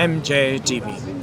MJ TV।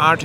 8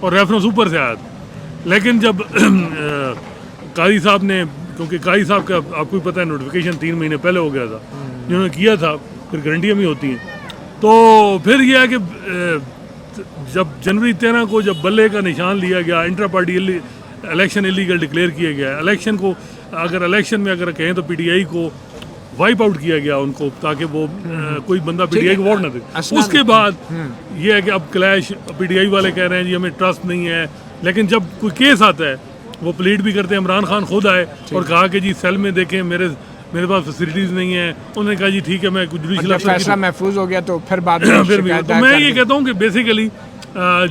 اور reference اوپر سے آیا تھا. لیکن جب قاضی صاحب نے, کیونکہ قاضی صاحب کا آپ کو بھی پتہ ہے نوٹیفیکیشن 3 مہینے پہلے ہو گیا تھا, جنہوں نے کیا تھا, پھر گارنٹیاں بھی ہوتی ہیں, تو پھر یہ ہے کہ جب جنوری 13 کو جب بلے کا نشان لیا گیا, intra party election illegal declare کیا گیا, الیکشن کو الیکشن میں اگر کہیں تو پی ٹی آئی کو وائپ آؤٹ کیا گیا ان کو, تاکہ وہ کوئی بندہ پی ٹی آئی کو ووٹ نہ دے. اس کے بعد یہ ہے کہ اب کلیش, پی ٹی آئی والے کہہ رہے ہیں جی ہمیں ٹرسٹ نہیں ہے, لیکن جب کوئی کیس آتا ہے وہ پلیڈ بھی کرتے ہیں. عمران خان خود آئے اور کہا کہ جی سیل میں دیکھیں میرے پاس فیسلٹیز نہیں ہیں. انہوں نے کہا جی ٹھیک ہے میں جوڈیشل فیصلہ محفوظ ہو گیا تو پھر بعد میں تو میں یہ کہتا ہوں کہ بیسیکلی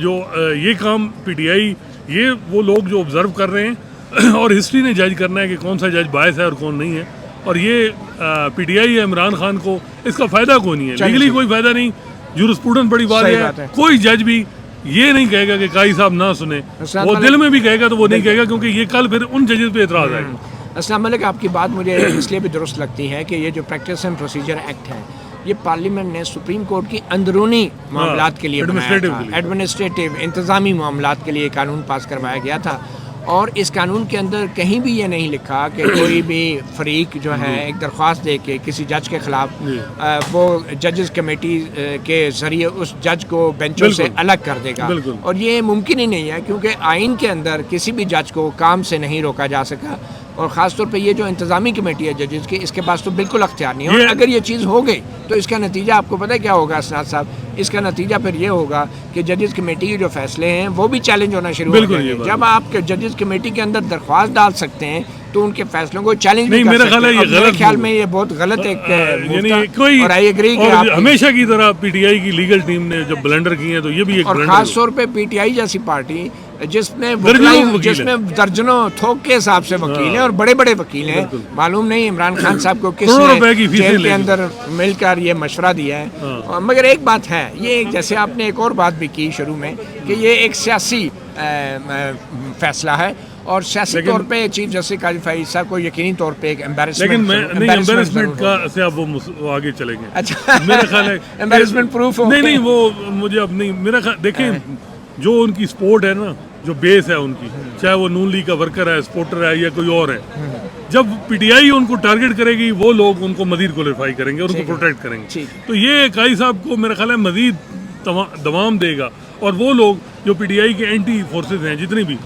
جو یہ کام پی ٹی آئی, یہ وہ لوگ جو آبزرو کر رہے ہیں اور ہسٹری نے جج کرنا ہے کہ کون سا جج باعث ہے اور کون نہیں ہے, اور یہ پی ٹی آئی ہے عمران خان کو اس کا فائدہ کوئی نہیں ہے, لیگلی کوئی فائدہ نہیں. جورسپروڈنس بڑی بات ہے, کوئی جج بھی یہ نہیں کہے گا کہ قاضی صاحب نہ سنیں, وہ دل میں بھی کہے گا تو وہ نہیں کہے گا, کیونکہ یہ کل پھر ان ججز پہ اعتراض آئے گا. السلام علیکم. آپ کی بات مجھے اس لیے بھی درست لگتی ہے کہ یہ جو پریکٹس اینڈ پروسیجر ایکٹ ہے یہ پارلیمنٹ نے سپریم کورٹ کی اندرونی معاملات کے لیے بنایا تھا, ایڈمنسٹریٹو انتظامی معاملات کے لیے قانون پاس کروایا گیا تھا, اور اس قانون کے اندر کہیں بھی یہ نہیں لکھا کہ کوئی بھی فریق جو ہے ایک درخواست دے کے کسی جج کے خلاف وہ ججز کمیٹی کے ذریعے اس جج کو بینچوں سے الگ کر دے گا, اور یہ ممکن ہی نہیں ہے کیونکہ آئین کے اندر کسی بھی جج کو کام سے نہیں روکا جا سکا, اور خاص طور پہ یہ جو انتظامی کمیٹی ہے ججز کی, اس کے پاس تو بالکل اختیار نہیں ہے. اور اگر یہ چیز ہو گئی تو اس کا نتیجہ آپ کو پتہ ہے کیا ہوگا اسناد صاحب, اس کا نتیجہ پھر یہ ہوگا کہ ججز کمیٹی کے جو فیصلے ہیں وہ بھی چیلنج ہونا شروع ہو جائیں گے. جب آپ ججز کمیٹی کے اندر درخواست ڈال سکتے ہیں تو ان کے فیصلوں کو چیلنج نہیں کر سکتے. میرے خیال میں یہ بہت غلط ایک اور آئی ایگری کہ ہمیشہ کی طرح پی ٹی آئی کی لیگل ٹیم نے جب بلنڈر کیے ہیں تو یہ بھی ایک, اور خاص طور پہ پی ٹی آئی جیسی پارٹی جس میں درجنوں تھوک کے حساب سے وکیل ہیں اور بڑے بڑے وکیل ہیں. معلوم نہیں عمران خان صاحب کو کس نے جیل کے اندر مل کر یہ مشورہ دیا ہے. مگر ایک بات ہے, یہ جیسے آپ نے ایک اور بات بھی کی شروع میں کہ یہ ایک سیاسی فیصلہ ہے, اور سیاسی طور پہ چیف جسٹس قاضی فائز صاحب کو یقینی طور پہ ایک امبیرسمنٹ کا سے اب وہ آگے چلیں گے. اچھا میرا خیال ہے امبیرسمنٹ پروف نہیں وہ مجھے اب نہیں, میرا خیال دیکھیں جو ان کی سپورٹ ہے نا, جو بیس ہے ان کی, چاہے وہ نون لیگ کا ورکر ہے, سپورٹر ہے یا کوئی اور ہے, جب پی ٹی آئی ان کو ٹارگٹ کرے گی وہ لوگ ان کو مزید کوالیفائی کریں گے اور ان کو پروٹیکٹ کریں گے. تو یہ قاضی صاحب کو میرا خیال ہے مزید دوام دے گا, اور وہ لوگ جو پی ٹی آئی کے اینٹی فورسز ہیں جتنی بھی,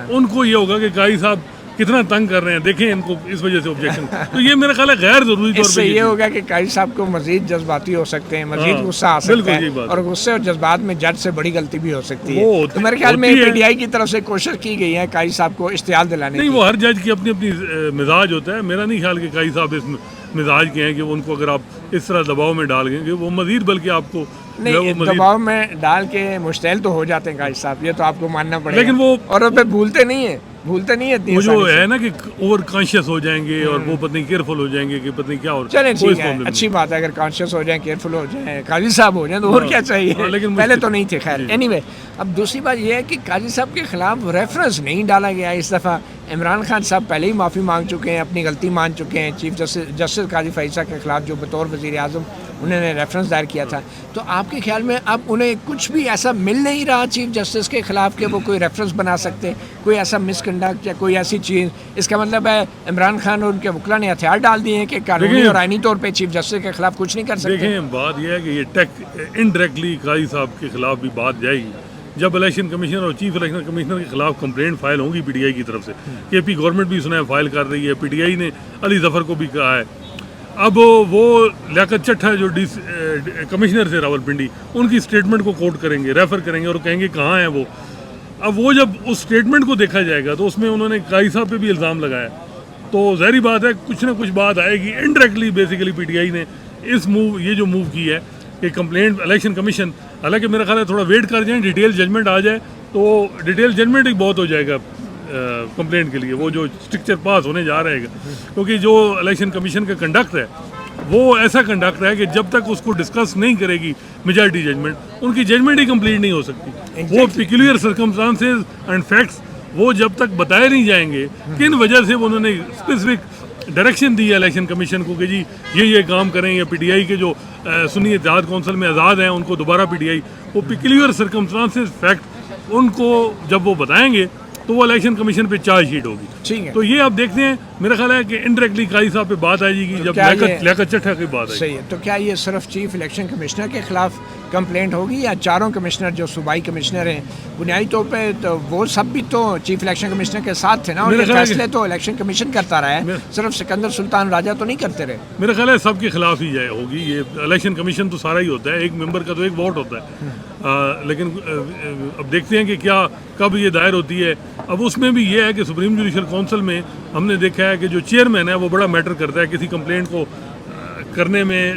ان کو یہ ہوگا کہ قاضی صاحب کتنا تنگ کر رہے ہیں, دیکھیں ان کو اس وجہ سے آبجیکشن. تو یہ میرا خیال ہے غیر ضروری طور پہ یہ ہوگا کہ قاضی صاحب کو مزید جذباتی ہو سکتے ہیں, مزید غصہ آ سکتا ہے, اور غصے اور جذبات میں جج سے بڑی غلطی بھی ہو سکتی ہے. تو میرے خیال میں پی ٹی آئی کی طرف سے کوشش کی گئی ہے قاضی صاحب کو اشتعال دلانے کی. نہیں, وہ ہر جج کی اپنی اپنی مزاج ہوتا ہے. میرا نہیں خیال کہ قاضی صاحب اس مزاج کے ہیں کہ ان کو اگر آپ اس طرح دباؤ میں ڈال گئے کہ وہ مزید, بلکہ آپ کو نہیں دباؤ میں ڈال کے مشتعل تو ہو جاتے ہیں قاضی صاحب, یہ تو آپ کو ماننا پڑے گا. لیکن وہ اور پہ بھولتے نہیں ہیں وہ جو ہے نا کہ اوور کانشیس ہو جائیں گے اور وہ پتہ نہیں کیئرفل ہو جائیں گے کہ پتہ نہیں کیا. اور چلیں ٹھیک ہے, اچھی بات ہے اگر کانشیس ہو جائیں, کیئرفل ہو جائیں, قاضی صاحب ہو جائیں تو اور کیا چاہیے, پہلے تو نہیں تھے. خیر اینی وے, اب دوسری بات یہ ہے کہ قاضی صاحب کے خلاف ریفرنس نہیں ڈالا گیا اس دفعہ. عمران خان صاحب پہلے ہی معافی مانگ چکے ہیں, اپنی غلطی مان چکے ہیں. چیف جسٹس قاضی فائز صاحب کے خلاف جو بطور وزیر اعظم انہوں نے ریفرنس دائر کیا تھا, تو آپ کے خیال میں اب انہیں کچھ بھی ایسا مل نہیں رہا چیف جسٹس کے خلاف کہ وہ کوئی ریفرنس بنا سکتے, کوئی ایسا مس کنڈکٹ یا کوئی ایسی چیز. اس کا مطلب ہے عمران خان اور ان کے وکلا نے ہتھیار ڈال دیے ہیں کہ قانونی اور آئینی طور پہ چیف جسٹس کے خلاف کچھ نہیں کر سکتے. دیکھیں بات یہ ہے کہ یہ انڈائریکٹلی قاضی صاحب کے خلاف بھی بات جائے گی جب الیکشن کمیشنر اور چیف الیکشن کمشنر کے خلاف کمپلینٹ فائل ہوں گی پی ٹی آئی کی طرف سے. کے پی گورنمنٹ بھی سنا ہے فائل کر رہی ہے, پی ٹی آئی نے علی ظفر کو بھی کہا ہے. اب وہ لیاقت چٹھا جو کمشنر سے راولپنڈی, ان کی اسٹیٹمنٹ کو کوٹ کریں گے, ریفر کریں گے اور کہیں گے کہاں ہیں وہ. اب وہ جب اس اسٹیٹمنٹ کو دیکھا جائے گا تو اس میں انہوں نے قاضی صاحب پہ بھی الزام لگایا, تو ظاہری بات ہے کچھ نہ کچھ بات آئے گی. Indirectly basically P T I نے یہ جو موو کی ہے کہ کمپلینٹ الیکشن کمیشن, حالانکہ میرا خیال ہے تھوڑا ویٹ کر جائیں, ڈیٹیل ججمنٹ آ جائے تو ڈیٹیل ججمنٹ ایک بہت ہو جائے گا کمپلینٹ کے لیے, وہ جو اسٹرکچر پاس ہونے جا رہے گا. کیونکہ جو الیکشن کمیشن کا کنڈکٹ ہے وہ ایسا کنڈکٹ ہے کہ جب تک اس کو ڈسکس نہیں کرے گی میجارٹی ججمنٹ, ان کی ججمنٹ ہی کمپلیٹ نہیں ہو سکتی. وہ پیکولیئر سرکمسٹانسز اینڈ فیکٹس وہ جب تک بتائے نہیں جائیں گے کن وجہ سے انہوں نے اسپیسیفک ڈائریکشن دی ہے الیکشن کمیشن کو کہ جی یہ کام کریں, یا پی ٹی آئی کے جو سنی اتحاد کونسل میں آزاد ہیں ان کو دوبارہ پی ٹی آئی, وہ پیکولیئر سرکمسٹانسز فیکٹ ان کو جب وہ بتائیں گے تو وہ الیکشن کمیشن پہ چارج شیٹ ہوگی. ٹھیک ہے. تو یہ آپ دیکھتے ہیں میرا خیال ہے کہ انڈائریکٹلی قاضی صاحب پہ بات آئے گی جب لیاقت چٹھا کی بات آئے گی. صحیح ہے. تو کیا یہ صرف چیف الیکشن کمشنر کے خلاف کمپلینٹ ہوگی یا چاروں کمشنر جو صوبائی کمشنر ہیں بنیادی طور پہ تو وہ سب بھی تو چیف الیکشن کمشنر کے ساتھ تھے نا, اور یہ فیصلے تو الیکشن کمیشن کرتا رہا ہے, صرف سکندر سلطان راجہ تو نہیں کرتے رہے. میرا خیال ہے سب کے خلاف ہی جائے ہوگی. یہ الیکشن کمیشن تو سارا ہی ہوتا ہے, ایک ممبر کا تو ایک ووٹ ہوتا ہے. لیکن اب دیکھتے ہیں کہ کیا کب یہ دائر ہوتی ہے. اب اس میں بھی یہ ہے کہ سپریم جوڈیشل کونسل میں ہم نے دیکھا ہے کہ جو چیئرمین ہے وہ بڑا میٹر کرتا ہے کسی کمپلینٹ کو کرنے میں,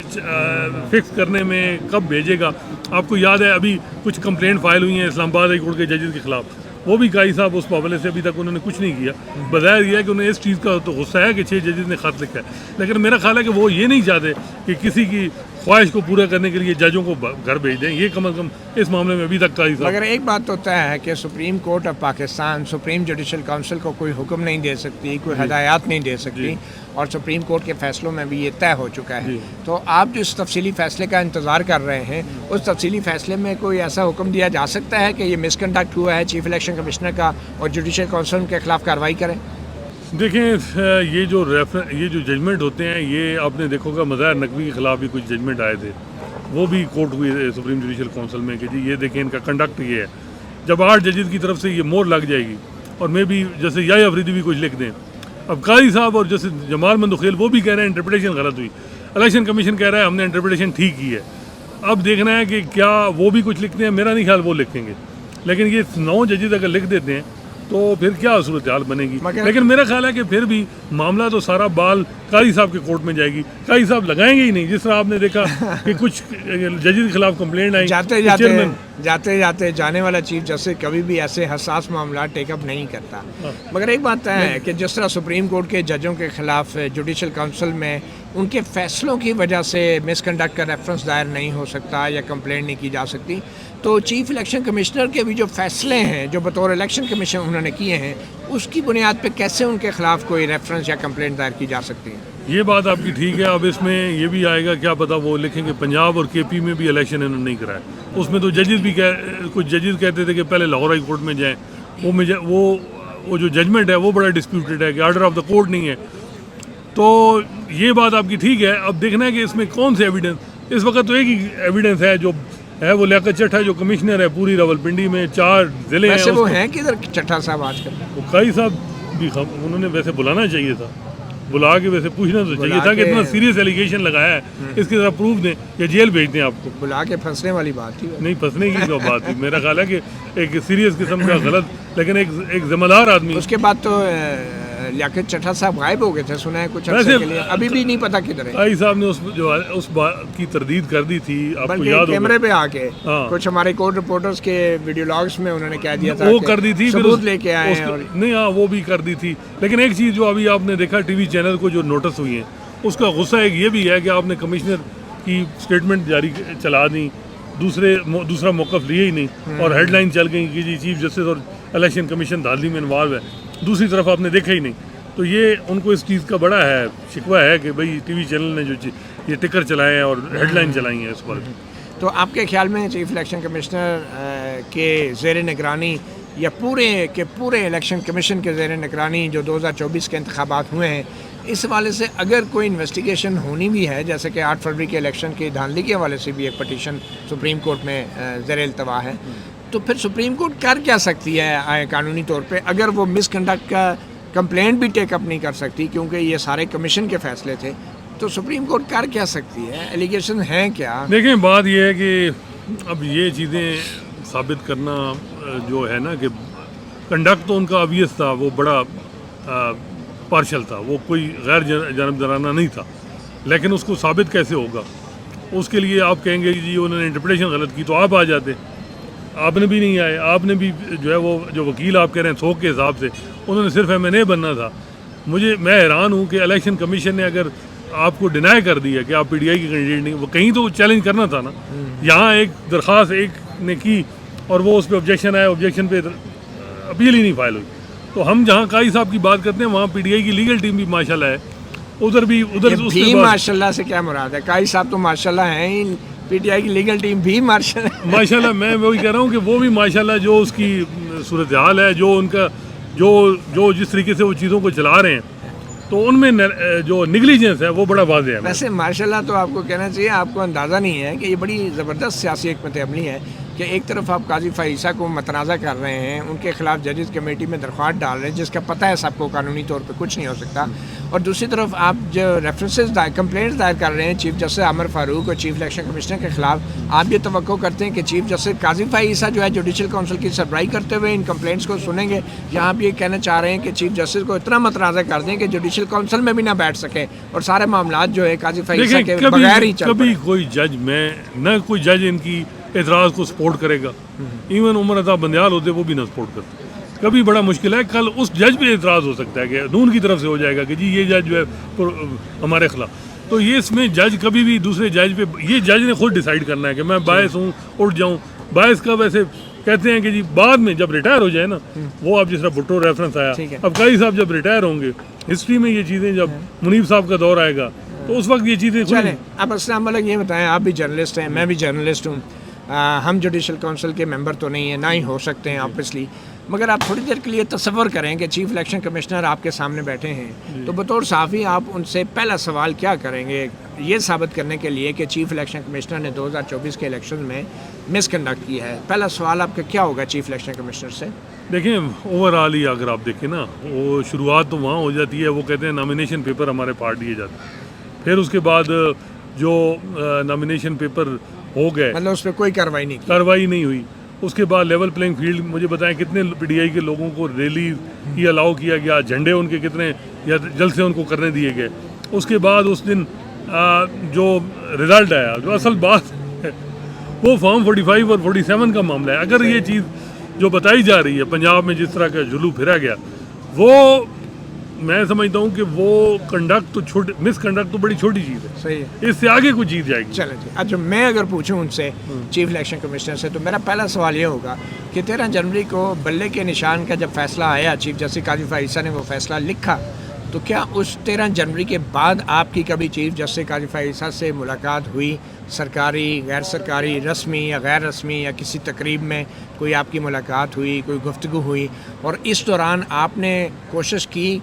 فکس کرنے میں, کب بھیجے گا. آپ کو یاد ہے ابھی کچھ کمپلینٹ فائل ہوئی ہیں اسلام آباد ہائی کورٹ کے ججز کے خلاف, وہ بھی قاضی صاحب اس حوالے سے ابھی تک انہوں نے کچھ نہیں کیا. بظاہر یہ ہے کہ انہیں اس چیز کا تو غصہ ہے کہ 6 ججز نے خط لکھا ہے, لیکن میرا خیال ہے کہ وہ یہ نہیں چاہتے کہ کسی کی خواہش کو پورا کرنے کے لیے ججوں کو گھر بھیج دیں. یہ کم از کم اس معاملے میں ابھی تک قاضی صاحب. مگر ایک بات تو طے ہے کہ supreme court of Pakistan supreme judicial council کو کوئی حکم نہیں دے سکتی, کوئی ہدایات نہیں دے سکتی, اور سپریم کورٹ کے فیصلوں میں بھی یہ طے ہو چکا ہے. تو آپ جو اس تفصیلی فیصلے کا انتظار کر رہے ہیں, اس تفصیلی فیصلے میں کوئی ایسا حکم دیا جا سکتا ہے کہ یہ مس کنڈکٹ ہوا ہے چیف الیکشن کمشنر کا اور جوڈیشل کونسل کے خلاف کارروائی کریں؟ دیکھیں یہ جو ججمنٹ ہوتے ہیں, یہ آپ نے دیکھو گا مظاہر نقوی کے خلاف بھی کچھ ججمنٹ آئے تھے, وہ بھی کورٹ ہوئی سپریم جوڈیشل کونسل میں کہ جی یہ دیکھیں ان کا کنڈکٹ یہ ہے. جب 8 ججز کی طرف سے یہ مور لگ جائے گی اور میں بھی جیسے یا افریدی بھی کچھ لکھ دیں. اب قاضی صاحب اور جیسے جمال مندوخیل وہ بھی کہہ رہے ہیں انٹرپریٹیشن غلط ہوئی, الیکشن کمیشن کہہ رہا ہے ہم نے انٹرپریٹیشن ٹھیک کی ہے. اب دیکھنا ہے کہ کیا وہ بھی کچھ لکھتے ہیں, میرا نہیں خیال وہ لکھیں گے, لیکن یہ 9 ججز اگر لکھ دیتے ہیں تو پھر کیا صورتحال بنے گی. لیکن میرا خیال ہے کہ پھر بھی معاملہ تو سارا بال قاضی صاحب کے کورٹ میں جائے گی. قاضی صاحب لگائیں گے ہی نہیں, جس طرح آپ نے دیکھا کہ کچھ ججز کے خلاف کمپلینٹ آئی. جاتے جاتے جانے والا چیف جسٹس کبھی بھی ایسے حساس معاملات ٹیک اپ نہیں کرتا. مگر ایک بات ہے کہ جس طرح سپریم کورٹ کے ججوں کے خلاف جوڈیشل کونسل میں ان کے فیصلوں کی وجہ سے مس کنڈکٹ کا ریفرنس دائر نہیں ہو سکتا یا کمپلینٹ نہیں کی جا سکتی, تو چیف الیکشن کمشنر کے بھی جو فیصلے ہیں جو بطور الیکشن کمیشن انہوں نے کیے ہیں, اس کی بنیاد پہ کیسے ان کے خلاف کوئی ریفرنس یا کمپلینٹ دائر کی جا سکتی ہے؟ یہ بات آپ کی ٹھیک ہے. اب اس میں یہ بھی آئے گا, کیا پتہ وہ لکھیں کہ پنجاب اور کے پی میں بھی الیکشن انہوں نے نہیں کرایا. اس میں تو ججز بھی کچھ ججز کہتے تھے کہ پہلے لاہور ہائی کورٹ میں جائیں. وہ جو ججمنٹ ہے وہ بڑا ڈسپیوٹیڈ ہے کہ آرڈر آف دا کورٹ نہیں ہے. تو یہ بات آپ کی ٹھیک ہے. اب دیکھنا ہے کہ اس میں کون سے ایویڈنس, اس وقت تو ایک ہی ایویڈنس ہے جو ہے وہ لیاقت چٹھا جو کمشنر ہے پوری راولپنڈی میں 4 ضلع ہیں. وہ ہیں کدھر چٹھا صاحب آج کل؟ وہ قاضی صاحب بھی انہوں نے ویسے بلانا چاہیے تھا, بلا کے ویسے پوچھنا تو چاہیے تھا کہ اتنا سیریس ایلیگیشن لگایا ہے, اس کی طرح پروف دیں یا جیل بھیج دیں. آپ کو بلا کے پھنسنے والی بات تھی نہیں, پھنسنے کی جو بات تھی. میرا خیال ہے کہ ایک سیریس قسم کا غلط, لیکن ایک ذمہ دار آدمی. اس کے بعد تو لیاقت چٹھا صاحب غائب ہو گئے تھے سنا ہے کچھ عرصے کے لیے, ابھی بھی نہیں پتا کدھر ہے. قاضی صاحب نے اس بات کی تردید کر دی تھی, آپ کو یاد ہوگا کیمرے پہ آ کے کچھ ہمارے کورٹ رپورٹرز کے ویڈیو لاگس میں انہوں نے کہہ دیا تھا وہ کر دی تھی, ثبوت لے کے آئے ہیں. نہیں ہاں وہ بھی کر دی تھی, لیکن ایک چیز جو ابھی آپ نے دیکھا ٹی وی چینل کو جو نوٹس ہوئی ہیں, اس کا غصہ ایک یہ بھی ہے کہ آپ نے کمشنر کی اسٹیٹمنٹ جاری چلا دی, دوسرا موقف لیے ہی نہیں, اور ہیڈ لائن چل گئی کہ جی چیف جسٹس اور الیکشن کمیشن دھاندلی میں انوالو ہے. دوسری طرف آپ نے دیکھا ہی نہیں. تو یہ ان کو اس چیز کا بڑا ہے شکوہ ہے کہ بھئی ٹی وی چینل نے جو یہ ٹکر چلائے ہیں اور ہیڈ لائن چلائی ہیں اس پر. تو آپ کے خیال میں چیف الیکشن کمشنر کے زیر نگرانی یا پورے الیکشن کمیشن کے زیر نگرانی جو 2024 کے انتخابات ہوئے ہیں, اس حوالے سے اگر کوئی انویسٹیگیشن ہونی بھی ہے, جیسے کہ 8 فروری کے الیکشن کی دھاندلی کے حوالے سے بھی ایک پٹیشن سپریم کورٹ میں زیر التوا ہے, تو پھر سپریم کورٹ کر کیا سکتی ہے قانونی طور پہ اگر وہ مس کنڈکٹ کا کمپلینٹ بھی ٹیک اپ نہیں کر سکتی, کیونکہ یہ سارے کمیشن کے فیصلے تھے, تو سپریم کورٹ کر کیا سکتی ہے؟ ایلیگیشن ہیں کیا؟ دیکھیں بات یہ ہے کہ اب یہ چیزیں ثابت کرنا جو ہے نا کہ کنڈکٹ تو ان کا obvious تھا, وہ بڑا پارشل تھا, وہ کوئی غیر جانبدارانہ نہیں تھا, لیکن اس کو ثابت کیسے ہوگا؟ اس کے لیے آپ کہیں گے جی انہوں نے انٹرپریٹیشن غلط کی, تو آپ آ جاتے. آپ نے بھی نہیں آئے, آپ نے بھی جو ہے وہ جو وکیل آپ کہہ رہے ہیں تھوک کے حساب سے, انہوں نے صرف M&A بننا تھا. میں حیران ہوں کہ الیکشن کمیشن نے اگر آپ کو ڈینائی کر دیا کہ آپ PTI کی کینڈیڈیٹ نہیں, وہ کہیں تو چیلنج کرنا تھا نا. یہاں ایک درخواست ایک نے کی اور وہ اس پہ آبجیکشن آیا, آبجیکشن پہ اپیل ہی نہیں فائل ہوئی. تو ہم جہاں قاضی صاحب کی بات کرتے ہیں وہاں PTI کی لیگل ٹیم بھی ماشاءاللہ ہے, ادھر ماشاءاللہ سے کیا مراد ہے؟ قاضی صاحب تو ماشاءاللہ ہیں, پی ٹی آئی کی لیگل ٹیم بھی مارشل ماشاءاللہ میں وہی کہہ رہا ہوں کہ وہ بھی ماشاءاللہ جو اس کی صورتحال ہے، جو ان کا جو جس طریقے سے وہ چیزوں کو چلا رہے ہیں، تو ان میں جو نیگلیجنس ہے وہ بڑا واضح ہے. ویسے ماشاءاللہ تو آپ کو کہنا چاہیے، آپ کو اندازہ نہیں ہے کہ یہ بڑی زبردست سیاسی حکمت عملی ہے کہ ایک طرف آپ قاضی فائزہ کو متنازع کر رہے ہیں، ان کے خلاف ججز کمیٹی میں درخواست ڈال رہے ہیں جس کا پتہ ہے سب کو قانونی طور پہ کچھ نہیں ہو سکتا، اور دوسری طرف آپ جو ریفرنسز کمپلینٹس دائر کر رہے ہیں چیف جسٹس عامر فاروق اور چیف الیکشن کمشنر کے خلاف، آپ یہ توقع کرتے ہیں کہ چیف جسٹس قاضی فائزہ جو ہے جوڈیشل کونسل کی سربراہی کرتے ہوئے ان کمپلینٹس کو سنیں گے، یا آپ یہ کہنا چاہ رہے ہیں کہ چیف جسٹس کو اتنا متنازع کر دیں کہ جوڈیشل کونسل میں بھی نہ بیٹھ سکے اور سارے معاملات جو ہے قاضی فائزہ کے بغیر ہی چل پڑیں؟ کبھی کوئی جج میں نہ کوئی جج ان کی اعتراض کو سپورٹ کرے گا، ایون عمر عطا بندیال ہوتے وہ بھی نہ سپورٹ کرتے. کبھی بڑا مشکل ہے، کل اس جج پہ اعتراض ہو سکتا ہے کہ نون کی طرف سے ہو جائے گا کہ جی یہ جج جو ہے ہمارے خلاف. تو یہ اس میں جج کبھی بھی دوسرے جج پہ، یہ جج نے خود ڈیسائیڈ کرنا ہے کہ میں باعث ہوں اٹھ جاؤں. باعث کا ویسے کہتے ہیں کہ جی بعد میں جب ریٹائر ہو جائے نا، وہ آپ جس طرح بھٹو ریفرنس آیا، اب قاضی صاحب جب ریٹائر ہوں گے، ہسٹری میں یہ چیزیں جب منیب صاحب کا دور آئے گا تو اس وقت یہ چیزیں چلیں. اب السلام علیکم، یہ بتائیں، آپ بھی جرنلسٹ ہیں، میں بھی جرنلسٹ ہوں، ہم جوڈیشل کونسل کے ممبر تو نہیں ہیں، نہ ہی ہو سکتے ہیں آبویسلی، مگر آپ تھوڑی دیر کے لیے تصور کریں کہ چیف الیکشن کمشنر آپ کے سامنے بیٹھے ہیں، تو بطور صحافی آپ ان سے پہلا سوال کیا کریں گے یہ ثابت کرنے کے لیے کہ چیف الیکشن کمشنر نے 2024 کے الیکشن میں مس کنڈکٹ کیا ہے؟ پہلا سوال آپ کا کیا ہوگا چیف الیکشن کمشنر سے؟ دیکھیں اوور آل ہی اگر آپ دیکھیں نا، وہ شروعات تو وہاں ہو جاتی ہے، وہ کہتے ہیں نامینیشن پیپر ہمارے پاٹ دیے جاتے ہیں، پھر اس کے بعد جو نامینیشن پیپر ہو گئے، مطلب اس پہ کوئی کارروائی نہیں ہوئی. اس کے بعد لیول پلینگ فیلڈ، مجھے بتائیں کتنے پی ٹی آئی کے لوگوں کو ریلی کی الاؤ کیا گیا، جھنڈے ان کے کتنے یا جلسے ان کو کرنے دیے گئے. اس کے بعد اس دن جو رزلٹ آیا، جو اصل بات ہے وہ فارم 45 اور 47 کا معاملہ ہے. اگر یہ چیز جو بتائی جا رہی ہے پنجاب میں جس طرح کا جلو پھرا گیا، وہ میں سمجھتا ہوں کہ وہ کنڈکٹ تو مس کنڈکٹ تو بڑی چھوٹی چیز ہے، صحیح ہے، اس سے آگے کوئی چیز جائے گی. چلیں جی. اچھا میں اگر پوچھوں ان سے چیف الیکشن کمشنر سے، تو میرا پہلا سوال یہ ہوگا کہ 13 جنوری کو بلے کے نشان کا جب فیصلہ آیا، چیف جسٹس قاضی فائزہ نے وہ فیصلہ لکھا، تو کیا اس 13 جنوری کے بعد آپ کی کبھی چیف جسٹس قاضی فائزہ سے ملاقات ہوئی؟ سرکاری، غیر سرکاری، رسمی یا غیر رسمی، یا کسی تقریب میں کوئی آپ کی ملاقات ہوئی، کوئی گفتگو ہوئی؟ اور اس دوران آپ نے کوشش کی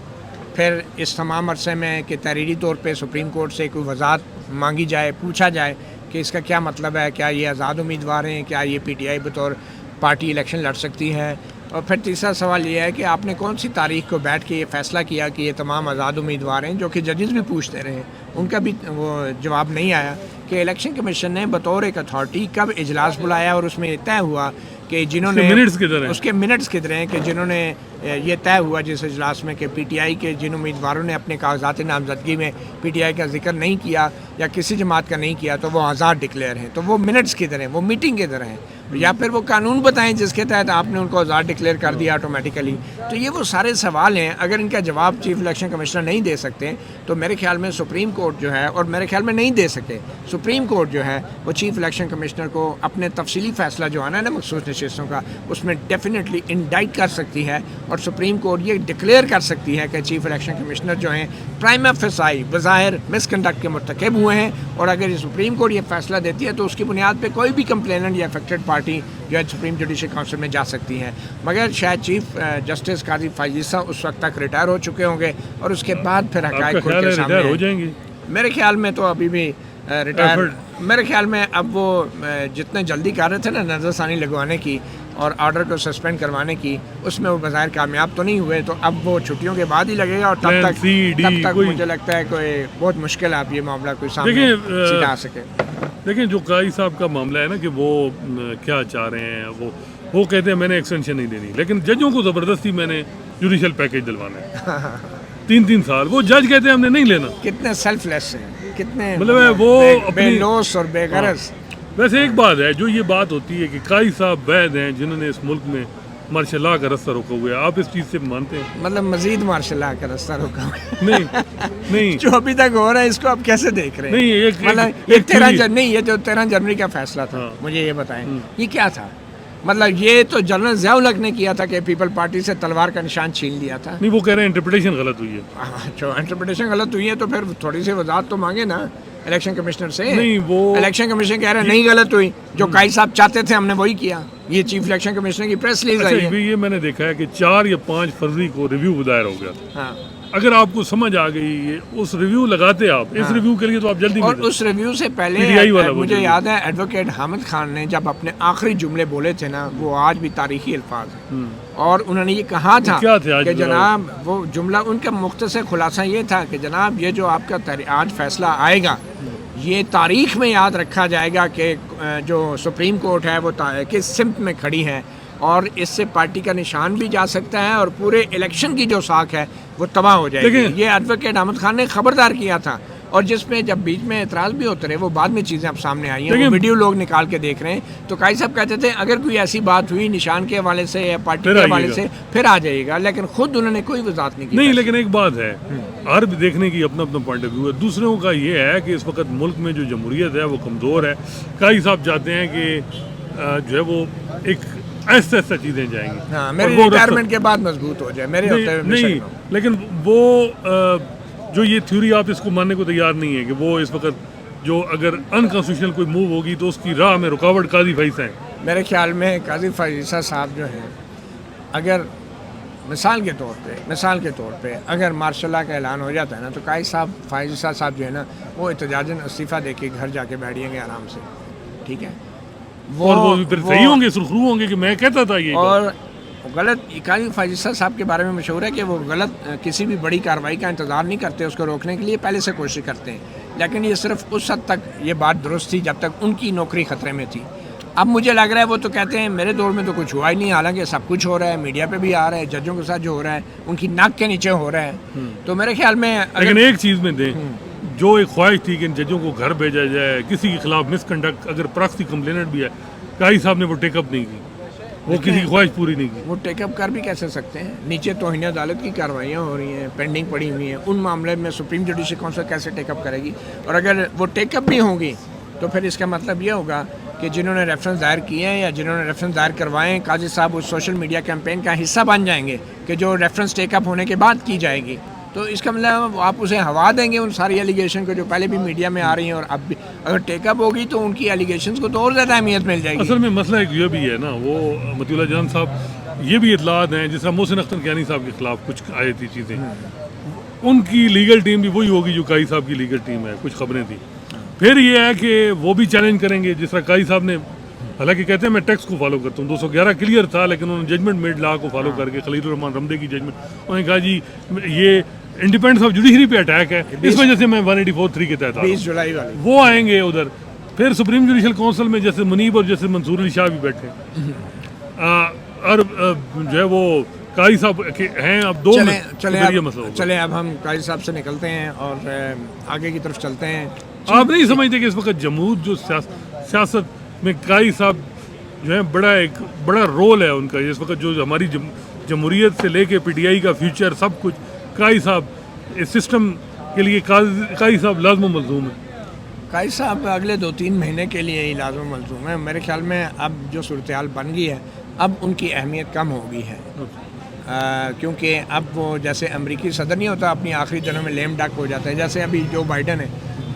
پھر اس تمام عرصے میں کہ تحریری طور پہ سپریم کورٹ سے کوئی وضاحت مانگی جائے، پوچھا جائے کہ اس کا کیا مطلب ہے، کیا یہ آزاد امیدوار ہیں، کیا یہ پی ٹی آئی بطور پارٹی الیکشن لڑ سکتی ہے؟ اور پھر تیسرا سوال یہ ہے کہ آپ نے کون سی تاریخ کو بیٹھ کے یہ فیصلہ کیا کہ یہ تمام آزاد امیدوار ہیں، جو کہ ججز بھی پوچھتے رہے، ان کا بھی وہ جواب نہیں آیا کہ الیکشن کمیشن نے بطور ایک اتھارٹی کب اجلاس بلایا اور اس میں یہ طے ہوا کہ جنہوں نے اس کے منٹس کدھر ہیں کہ جنہوں نے یہ طے ہوا جس اجلاس میں کہ پی ٹی آئی کے جن امیدواروں نے اپنے کاغذات نامزدگی میں پی ٹی آئی کا ذکر نہیں کیا یا کسی جماعت کا نہیں کیا تو وہ آزاد ڈکلیئر ہیں، تو وہ منٹس کدھر ہیں، وہ میٹنگ کدھر ہیں، یا پھر وہ قانون بتائیں جس کے تحت آپ نے ان کو آزاد ڈکلیئر کر دیا آٹومیٹیکلی؟ تو یہ وہ سارے سوال ہیں، اگر ان کا جواب چیف الیکشن کمشنر نہیں دے سکتے تو میرے خیال میں سپریم کورٹ جو ہے، اور میرے خیال میں نہیں دے سکے، سپریم کورٹ جو ہے وہ چیف الیکشن کمشنر کو اپنے تفصیلی فیصلہ جو آنا ہے نا مخصوص نشستوں کا، اس میں ڈیفینیٹلی انڈائٹ کر سکتی ہے، اور سپریم کورٹ یہ ڈکلیئر کر سکتی ہے کہ چیف الیکشن کمشنر جو ہیں پرائما فیسائی بظاہر مس کنڈکٹ کے مرتکب ہوئے ہیں، اور اگر یہ سپریم کورٹ یہ فیصلہ دیتی ہے تو اس کی بنیاد پہ کوئی بھی کمپلیننٹ یا افیکٹڈ پارٹی جو ہے سپریم جوڈیشل کونسل میں جا سکتی ہیں، مگر شاید چیف جسٹس قاضی فائزہ اس وقت تک ریٹائر ہو چکے ہوں گے اور اس کے بعد پھر حقائق کھل کے سامنے ہو جائیں گے. میرے خیال میں تو ابھی بھی ریٹائر، میرے خیال میں اب وہ جتنے جلدی کر رہے تھے نا نظر ثانی لگوانے کی اور آرڈر کو سسپینڈ کروانے کی، اس میں وہ بظاہر کامیاب تو نہیں ہوئے، تو اب وہ چھٹیوں کے بعد ہی لگے گا، اور تب تک مجھے لگتا ہے کوئی بہت مشکل ہے آپ یہ معاملہ کوئی سامنے سکھا سکے. دیکھیں جو قاضی صاحب کا معاملہ ہے نا کہ وہ کیا چاہ رہے ہیں، وہ کہتے ہیں میں نے ایکسٹینشن نہیں دینی، لیکن ججوں کو زبردستی میں نے جوڈیشل پیکیج دلوانا ہے 3 سال، وہ جج کہتے ہیں ہم نے نہیں لینا. کتنے سیلف لیس ہیں، کتنے مطلب وہ بے لوث اور بے غرض. ویسے ایک بات ہے، جو یہ بات ہوتی ہے کہ قاضی صاحب وید ہیں جنہوں نے اس ملک میں مارشل لاء کا رستہ روکا ہوا ہے، آپ اس چیز سے مانتے ہیں؟ مطلب مزید مارشل لاء کا رستہ روکا ہوا ہے؟ نہیں جو ابھی تک ہو رہا ہے اس کو آپ کیسے دیکھ رہے ہیں؟ نہیں، مطلب یہ 13 جنوری کا فیصلہ تھا، مجھے یہ بتائیں یہ کیا تھا؟ مطلب یہ تو جنرل ضیاء الحق نے کیا تھا کہ پیپل پارٹی سے تلوار کا نشان چھین لیا تھا. نہیں وہ کہہ رہے ہیں انٹرپریٹیشن غلط ہوئی ہے. اچھا انٹرپریٹیشن غلط ہوئی ہے تو پھر تھوڑی سی وضاحت تو مانگے نا الیکشن کمشنر سے. نہیں وہ الیکشن کمیشن کہہ رہے ہیں نہیں غلط ہوئی, جو قائد صاحب چاہتے تھے ہم نے وہی کیا. یہ چیف الیکشن کمشنر کی پریس ریلیز آئی ہے. یہ میں نے دیکھا ہے کہ 4 یا 5 فروری کو ریویو دائر ہو گیا. ہاں اگر آپ کو سمجھ آ گئی اس ریویو لگاتے آپ اس ریویو کے لیے تو آپ جلدی اور اس ریویو سے پہلے مجھے یاد ہے ایڈوکیٹ حامد خان نے جب اپنے آخری جملے بولے تھے نا, وہ آج بھی تاریخی الفاظ ہیں, اور انہوں نے یہ کہا تھا کہ جناب وہ جملہ ان کا مختصر خلاصہ یہ تھا کہ جناب یہ جو آپ کا آج فیصلہ آئے گا یہ تاریخ میں یاد رکھا جائے گا کہ جو سپریم کورٹ ہے وہ کس سمت میں کھڑی ہے, اور اس سے پارٹی کا نشان بھی جا سکتا ہے اور پورے الیکشن کی جو ساکھ ہے وہ تباہ ہو جائے گی. یہ ایڈوکیٹ احمد خان نے خبردار کیا تھا, اور جس میں جب بیچ میں اعتراض بھی ہوتے رہے وہ بعد میں چیزیں اب سامنے آئی ہیں, وہ ویڈیو لوگ نکال کے دیکھ رہے ہیں. تو قائد صاحب کہتے تھے اگر کوئی ایسی بات ہوئی نشان کے حوالے سے یا پارٹی کے حوالے سے پھر آ جائے گا, لیکن خود انہوں نے کوئی وضاحت نہیں کی. نہیں لیکن ایک بات ہے, ہر دیکھنے کی اپنا اپنا پوائنٹ آف ویو ہے. دوسروں کا یہ ہے کہ اس وقت ملک میں جو جمہوریت ہے وہ کمزور ہے. قائد صاحب چاہتے ہیں کہ جو ہے وہ ایک ایسا چیزیں جائیں گی. ہاں میری ریٹائرمنٹ کے بعد مضبوط ہو جائے میرے ہوتے ہوئے. نہیں لیکن وہ جو یہ تھیوری آپ اس کو ماننے کو تیار نہیں ہے کہ وہ اس وقت جو اگر انکانسٹیٹیوشنل کوئی موو ہوگی تو اس کی راہ میں رکاوٹ قاضی فائزہ ہیں. میرے خیال میں قاضی فائزہ صاحب جو ہیں اگر مثال کے طور پہ اگر مارشل لا کا اعلان ہو جاتا ہے نا تو قاضی صاحب فائزہ صاحب جو ہے نا وہ احتجاجاً استعفیٰ دے کے گھر جا کے بیٹھ جائیں گے آرام سے. ٹھیک ہے, وہ پھر صحیح ہوں گے, سرخرو ہوں گے کہ میں کہتا تھا یہ. اور غلط قاضی فائزہ صاحب کے بارے میں مشہور ہے کہ وہ غلط کسی بھی بڑی کارروائی کا انتظار نہیں کرتے, اس کو روکنے کے لیے پہلے سے کوشش کرتے ہیں. لیکن یہ صرف اس حد تک یہ بات درست تھی جب تک ان کی نوکری خطرے میں تھی. اب مجھے لگ رہا ہے وہ تو کہتے ہیں میرے دور میں تو کچھ ہوا ہی نہیں, حالانکہ سب کچھ ہو رہا ہے, میڈیا پہ بھی آ رہا ہے, ججوں کے ساتھ جو ہو رہا ہے ان کی ناک کے نیچے ہو رہا ہے. تو میرے خیال میں لیکن ایک چیز میں دیں, جو ایک خواہش تھی کہ ان ججوں کو گھر بھیجا جائے, کسی کے خلاف مس کنڈکٹ اگر پراکسی کمپلینٹ بھی ہے, قاضی صاحب نے وہ ٹیک اپ نہیں کی, وہ کسی کی خواہش پوری نہیں کی. وہ ٹیک اپ کر بھی کیسے سکتے ہیں؟ نیچے توہین عدالت کی کارروائیاں ہو رہی ہیں, پینڈنگ پڑی ہوئی ہیں, ان معاملے میں سپریم جوڈیشل کونسل کیسے ٹیک اپ کرے گی؟ اور اگر وہ ٹیک اپ بھی ہوں گی تو پھر اس کا مطلب یہ ہوگا کہ جنہوں نے ریفرنس دائر کیے ہیں یا جنہوں نے ریفرنس دائر کروائے ہیں قاضی صاحب اس سوشل میڈیا کیمپین کا حصہ بن جائیں گے کہ جو ریفرنس ٹیک اپ ہونے کے بعد کی جائے گی. تو اس کا مطلب آپ اسے ہوا دیں گے ان ساری ایلیگیشن کو جو پہلے بھی میڈیا میں آ رہی ہیں, اور اب بھی اگر ٹیک اپ ہوگی تو ان کی ایلیگیشنز کو تو اور زیادہ اہمیت مل جائے گی. اصل میں مسئلہ ایک یہ بھی ہے نا, وہ مطیع اللہ جان صاحب یہ بھی اطلاعات ہیں, جس طرح محسن اختر کیانی صاحب کے خلاف کچھ آئی تھی چیزیں, ان کی لیگل ٹیم بھی وہی ہوگی جو قاضی صاحب کی لیگل ٹیم ہے, کچھ خبریں تھیں. پھر یہ ہے کہ وہ بھی چیلنج کریں گے, جس طرح قاضی صاحب نے حالانکہ کہتے ہیں میں ٹیکس کو فالو کرتا ہوں, 211 کلیئر تھا, لیکن انہوں نے ججمنٹ میڈ لا کو فالو کر کے خلیل الرحمان رمدے کی ججمنٹ, انہوں نے کہا جی یہ انڈیپینڈنس آف جوڈیشری پہ اٹیک ہے, اس وجہ سے میں 184(3) کے تحت 20 جولائی والی وہ آئیں گے ادھر. پھر سپریم جوڈیشل کونسل میں جیسے منیب اور جیسے منصور علی شاہ بھی بیٹھے, اور جو ہے وہ قاضی صاحب ہیں. اب دو چلیں اب ہم قاضی صاحب سے نکلتے ہیں اور آگے کی طرف چلتے ہیں. آپ نہیں سمجھتے کہ اس وقت جمہور جو سیاست میں قاضی صاحب جو ہے بڑا رول ہے ان کا, اس وقت جو ہماری جمہوریت سے لے کے پی ٹی آئی کا فیوچر سب کچھ قاضی صاحب اس سسٹم کے لیے قاضی صاحب لازم و ملزوم ہے. قاضی صاحب اگلے 2-3 مہینے کے لیے ہی لازم و ملزوم ہے. میرے خیال میں اب جو صورتحال بن گئی ہے اب ان کی اہمیت کم ہو گئی ہے, کیونکہ اب وہ جیسے امریکی صدر نہیں ہوتا اپنی آخری دنوں میں لیم ڈک ہو جاتا ہے, جیسے ابھی جو بائیڈن ہے,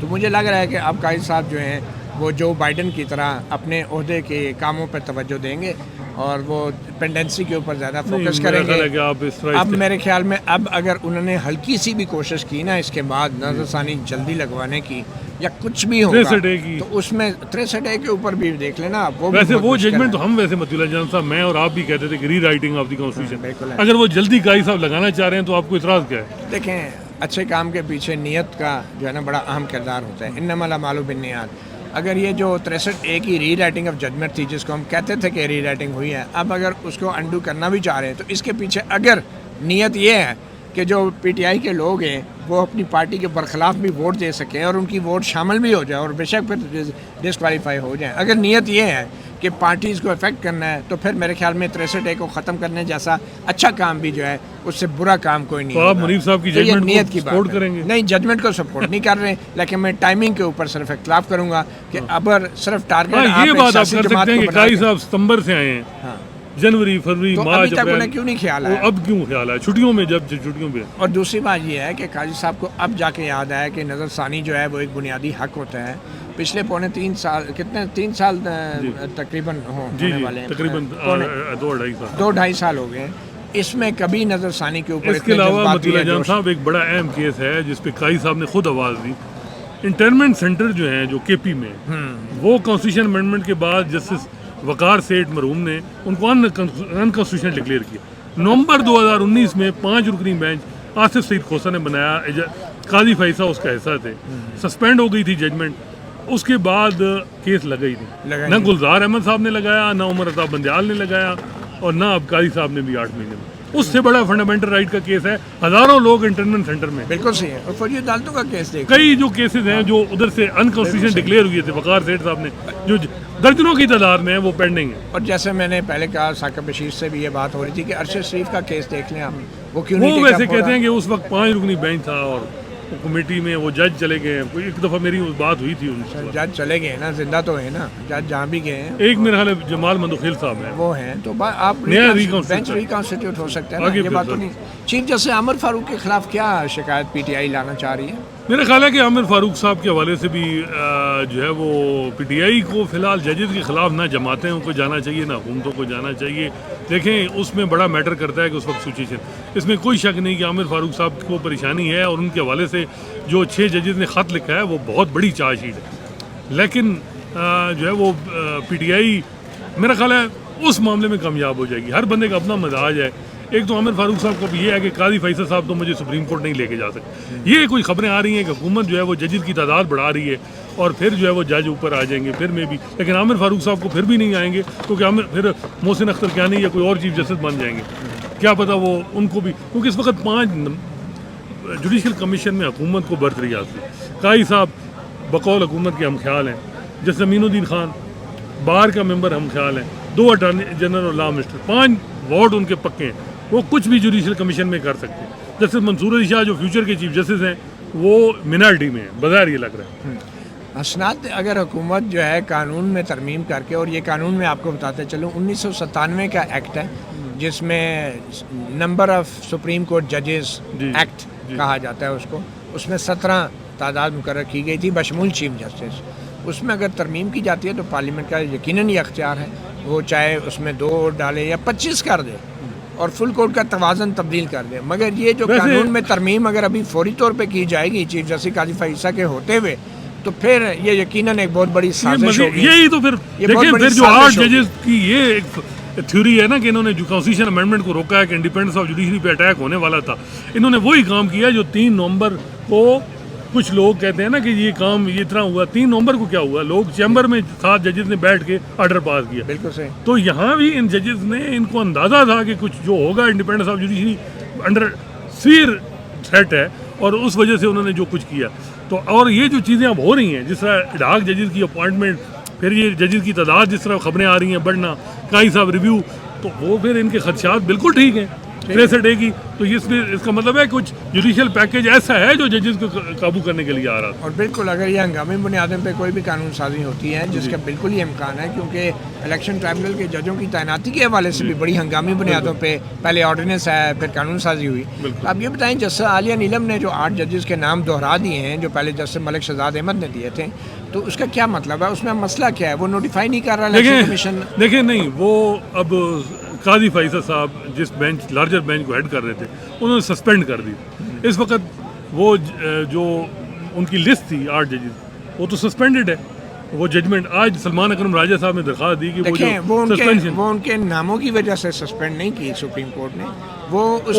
تو مجھے لگ رہا ہے کہ اب قاضی صاحب جو ہیں وہ جو بائیڈن کی طرح اپنے عہدے کے کاموں پر توجہ دیں گے اور وہ پینڈنسی کے اوپر زیادہ فوکس کریں گے. اب میرے خیال میں اب اگر انہوں نے ہلکی سی بھی کوشش کی نا اس کے بعد نظر ثانی جلدی لگوانے کی یا کچھ بھی ہوگا تو اس میں 63A کے اوپر بھی دیکھ لینا. ویسے وہ ججمنٹ تو ہم ویسے مطیع اللہ جان صاحب میں اور آپ بھی کہتے تھے کہ ری رائٹنگ آف دی کانسٹیٹیوشن, اگر وہ جلدی قاضی صاحب لگانا چاہ رہے ہیں تو آپ کو اعتراض کیا ہے؟ دیکھیں اچھے کام کے پیچھے نیت کا جو ہے نا بڑا اہم کردار ہوتا ہے. انما الاعمال بالنیات. اگر یہ جو 63A کی ری رائٹنگ آف ججمنٹ تھی جس کو ہم کہتے تھے کہ ری رائٹنگ ہوئی ہے, اب اگر اس کو انڈو کرنا بھی چاہ رہے ہیں تو اس کے پیچھے اگر نیت یہ ہے کہ جو پی ٹی آئی کے لوگ ہیں وہ اپنی پارٹی کے برخلاف بھی ووٹ دے سکیں اور ان کی ووٹ شامل بھی ہو جائے اور بے شک پھر ڈسکوالیفائی ہو جائیں, اگر نیت یہ ہے کہ پارٹیز کو افیکٹ کرنا ہے، تو پھر میرے خیال میں 63A کو ختم کرنے جیسا اچھا کام بھی جو ہے اس سے برا کام کوئی نہیں تو آپ ہوگا۔ منیف صاحب کی تو یہ ججمنٹ نیت کی کو بات سپورٹ ہے۔ کریں گے؟ نہیں، ججمنٹ کو سپورٹ نہیں کر رہے، لیکن میں ٹائمنگ کے اوپر صرف اختلاف کروں گا کہ اگر صرف ٹارگیٹ یہ بات آپ کر سکتے ہیں کہ قاضی صاحب ستمبر سے آئے ہیں، ہاں، جنوری فروری تو ابھی مارچ تک انہیں اپریل، کیوں نہیں خیال آیا؟ اب کیوں خیال ہے چھٹیوں میں، جب چھٹیوں پہ؟ اور دوسری بات یہ ہے کہ قاضی صاحب کو اب جا کے یاد آیا کہ نظر ثانی جو ہے وہ ایک بنیادی حق ہوتا ہے۔ پچھلے پونے 3 سال، کتنے 3 سال تقریباً ہونے والے ہیں، تقریباً 2-2.5 سال ہو گئے، اس میں کبھی نظر ثانی کے اوپر اس کے علاوہ مطیع جان صاحب ایک بڑا اہم کیس ہے جس پہ قاضی صاحب نے خود آواز دی۔ انٹرنمنٹ سینٹر جو ہیں جو کے پی میں، وہ کانسٹیٹیوشن امینڈمنٹ کے بعد جسٹس وقار سیٹھ مرحوم نے ان کو انکانسٹیٹیوشنل ڈکلیئر کیا۔ نومبر 2019 میں 5 رکنی بینچ آصف سعید کھوسا نے بنایا، قاضی فیصہ اس کا حصہ تھے، سسپینڈ ہو گئی تھی ججمنٹ، اس کے بعد کیس لگا ہی نہیں، نہ گلزار احمد صاحب نے لگایا، نہ عمر عطا بندیال نے لگایا، اور نہ اب قاضی صاحب نے بھی 8 مہینے میں۔ اس سے بڑا فنڈامنٹل رائٹ کا کیس ہے، ہزاروں لوگ انٹرنمنٹ سینٹر میں، بالکل صحیح ہے۔ اور فوجی عدالتوں کا کیس دیکھ، کئی جو کیسز ہیں جو ادھر سے انکانسٹیٹیوشن ڈکلیئر ہوئے تھے، وقار سیٹھ صاحب نے، جو درجنوں کی تعداد میں ہیں، وہ پینڈنگ ہے۔ اور جیسے میں نے پہلے کہا، ثاقب بشیر سے بھی یہ بات ہو رہی تھی کہ ارشد شریف کا کیس دیکھ لیں آپ، وہ کیوں نہیں وہ ٹیک ویسے اپ ہو کہتے رہا؟ ہیں کہ اس وقت 5 رکنی بینچ تھا اور کمیٹی میں وہ جج چلے گئے ہیں، کوئی ایک دفعہ میری بات ہوئی تھی ان سے، جج چلے گئے نا، زندہ تو ہے نا جج، جہاں بھی گئے ہیں ایک میرا خیال ہے جمال مندوخیل صاحب ہیں، وہ ہیں، تو آپ نیا بینچ ریکانسٹیٹیوٹ ہو سکتا ہے نا، آگے یہ بات تو پھر نہیں۔ چیف جسٹس عامر فاروق کے خلاف کیا شکایت پی ٹی آئی لانا چاہ رہی ہے؟ میرا خیال ہے کہ عامر فاروق صاحب کے حوالے سے بھی جو ہے وہ پی ٹی آئی کو فی الحال ججز کے خلاف نہ جماعتوں کو جانا چاہیے، نہ حکومتوں کو جانا چاہیے۔ دیکھیں اس میں بڑا میٹر کرتا ہے کہ اس وقت سچویشن، اس میں کوئی شک نہیں کہ عامر فاروق صاحب کو پریشانی ہے، اور ان کے حوالے سے جو 6 ججز نے خط لکھا ہے وہ بہت بڑی چارج شیٹ ہے، لیکن جو ہے وہ پی ٹی آئی میرا خیال ہے اس معاملے میں کامیاب ہو جائے گی۔ ہر بندے کا اپنا مزاج ہے، ایک تو عامر فاروق صاحب کو بھی یہ ہے کہ قاضی فیصل صاحب تو مجھے سپریم کورٹ نہیں لے کے جا سکتے، یہ کوئی خبریں آ رہی ہیں کہ حکومت جو ہے وہ ججز کی تعداد بڑھا رہی ہے اور پھر جو ہے وہ جج اوپر آ جائیں گے، پھر میں بھی، لیکن عامر فاروق صاحب کو پھر بھی نہیں آئیں گے، کیونکہ عامر پھر محسن اختر کیانی یا کوئی اور چیف جسٹس بن جائیں گے، کیا پتہ وہ ان کو بھی، کیونکہ اس وقت 5 جوڈیشل کمیشن میں حکومت کو برتری حاصل ہے۔ قاضی صاحب بقول حکومت کے ہم خیال ہیں، جیسے امین الدین خان بار کا ممبر ہم خیال ہیں، 2 اٹارنی جنرل اور لا منسٹر، 5 وارڈ ان کے پکے ہیں، وہ کچھ بھی جوڈیشل کمیشن میں کر سکتے ہیں۔ جیسے منصور علی شاہ جو فیوچر کے چیف جسٹس ہیں وہ منارٹی میں ہیں، بظاہر یہ لگ رہا ہے۔ اسناد، اگر حکومت جو ہے قانون میں ترمیم کر کے، اور یہ قانون میں آپ کو بتاتے چلوں 1997 کا ایکٹ ہے جس میں نمبر آف سپریم کورٹ ججز ایکٹ کہا جاتا ہے اس میں 17 تعداد مقرر کی گئی تھی بشمول چیف جسٹس۔ اس میں اگر ترمیم کی جاتی ہے تو پارلیمنٹ کا یقیناً یہ اختیار ہے، وہ چاہے اس میں 2 ڈالے یا 25 کر دے اور فل کورٹ کا توازن تبدیل کر دے، مگر یہ جو قانون میں ترمیم اگر ابھی فوری طور پہ کی جائے گی چیف جسٹس قاضی فیصل کے ہوتے ہوئے، تو پھر یہ یقیناً ایک بہت بڑی سازش ہوگی۔ یہی تو پھر دیکھیں، پھر جو 8 ججز کی یہ ایک تھیوری ہے نا کہ انہوں نے جو کانسٹیٹیوشن امینڈمنٹ کو روکا ہے کہ انڈیپینڈنس آف جوڈیشری پہ اٹیک ہونے والا تھا، انہوں نے وہی کام کیا جو 3 نومبر کو کچھ لوگ کہتے ہیں نا کہ یہ کام یہ اتنا ہوا۔ 3 نومبر کو کیا ہوا، لوگ چیمبر میں 7 ججز نے بیٹھ کے آرڈر پاس کیا۔ بالکل صحیح۔ تو یہاں بھی ان ججز نے، ان کو اندازہ تھا کہ کچھ جو ہوگا independence of judiciary under severe threat ہے، اور اس وجہ سے انہوں نے جو کچھ کیا۔ تو اور یہ جو چیزیں اب ہو رہی ہیں، جس طرح اڈاک ججز کی اپوائنٹمنٹ، پھر یہ ججز کی تعداد جس طرح خبریں آ رہی ہیں بڑھنا، قاضی صاحب ریویو، تو وہ پھر ان کے خدشات بالکل ٹھیک ہیں 63A کی۔ تو اس کا مطلب ہے کچھ جوڈیشل پیکیج ایسا ہے جو ججز کو قابو کرنے کے لیے آ رہا تھا۔ اور بالکل اگر یہ ہنگامی بنیادوں پہ کوئی بھی قانون سازی ہوتی ہے، جس کا بالکل یہ امکان ہے، کیونکہ الیکشن ٹرائبونل کے ججوں کی تعیناتی کے حوالے سے بھی بڑی ہنگامی بنیادوں پہ پہلے آرڈیننس ہے، پھر قانون سازی ہوئی۔ اب یہ بتائیں، جسٹس عالیہ نیلم نے جو 8 ججز کے نام دہرا دیے ہیں جو پہلے جسٹس ملک شہزاد احمد نے دیے تھے، تو اس کا کیا مطلب ہے؟ اس میں مسئلہ کیا ہے؟ وہ نوٹیفائی نہیں کر رہا الیکشن کمیشن؟ دیکھیں نہیں، وہ اب قاضی فیصل صاحب جس بینچ لارجر بینچ کو ہیڈ کر رہے تھے انہوں نے سسپینڈ کر دی۔ اس وقت وہ جو ان کی لسٹ تھی 8 ججز، وہ تو سسپینڈڈ ہے۔ وہ ججمنٹ آج سلمان اکرم راجہ صاحب نے درخواست دی کہ وہ ان کے ناموں کی وجہ سے سسپینڈ نہیں کی سپریم کورٹ نے، وہ اس